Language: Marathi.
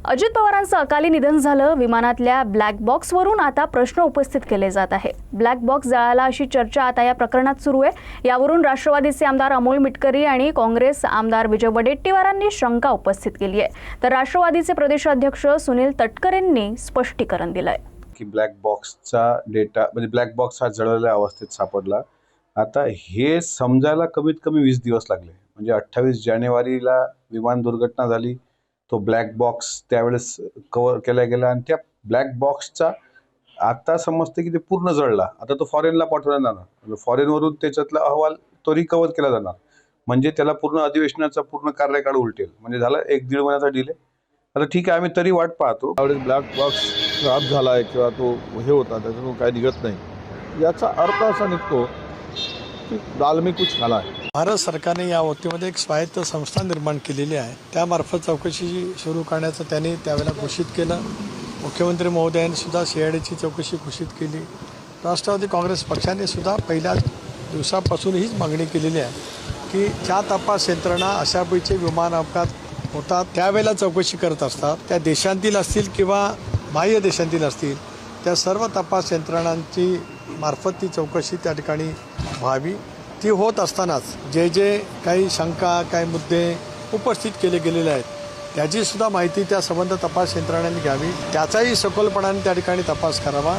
अजित पवारांचं अकाली निधन झालं. विमानातल्या ब्लॅक बॉक्सवरून आता प्रश्न उपस्थित केले जात आहे. ब्लॅक बॉक्स जळाला अशी चर्चा आता या प्रकरणात सुरू आहे. यावरून राष्ट्रवादीचे आमदार अमोल मिटकरी आणि काँग्रेस आमदार विजय वडेट्टीवारांनी शंका उपस्थित केली आहे. तर राष्ट्रवादीचे प्रदेशाध्यक्ष सुनील तटकरे यांनी स्पष्टीकरण दिलंय की ब्लॅक बॉक्सचा डेटा म्हणजे ब्लॅक बॉक्स हा जळलेल्या अवस्थेत सापडला. आता हे समजायला कमीत कमी 20 दिवस लागले. म्हणजे 28 जानेवारीला विमान दुर्घटना झाली. तो ब्लॅक बॉक्स त्यावेळेस कव्हर केला गेला आणि त्या ब्लॅक बॉक्सचा आता समजते की ते पूर्ण जळला. आता तो फॉरेनला पाठवला जाणार. फॉरेनवरून त्याच्यातला अहवाल तो रिकव्हर केला जाणार. म्हणजे त्याला पूर्ण अधिवेशनाचा पूर्ण कार्यकाळ उलटेल. म्हणजे झाला 1-1.5 महिन्याचा डिले. आता ठीक आहे, आम्ही तरी वाट पाहतो. त्यावेळेस ब्लॅक बॉक्स खराब झाला आहे किंवा तो हे होता त्याच्यातून काही निघत नाही, याचा अर्थ असा निघतो की दाल में कुछ काला आहे. भारत सरकारने या बाबतीमध्ये एक स्वायत्त संस्था निर्माण केलेली आहे. त्यामार्फत चौकशी सुरू करण्याचं त्यांनी त्यावेळेला घोषित केलं. मुख्यमंत्री महोदयांनी सुद्धा सीआयडीची चौकशी घोषित केली. राष्ट्रवादी काँग्रेस पक्षाने सुद्धा पहिल्या दिवसापासून हीच मागणी केलेली आहे की ज्या तपास यंत्रणा अशापैकी विमान अपघात होतात त्यावेळेला चौकशी करत असतात, त्या देशांतील असतील किंवा बाह्य देशांतील असतील, त्या सर्व तपास यंत्रणांची मार्फत ती चौकशी त्या ठिकाणी व्हावी. ती होत असतानाच जे जे काही शंका काही मुद्दे उपस्थित केले गेलेले आहेत त्याची सुद्धा माहिती त्या संबंध तपास यंत्रणांनी घ्यावी. त्याचाही सखोलपणाने त्या ठिकाणी तपास करावा.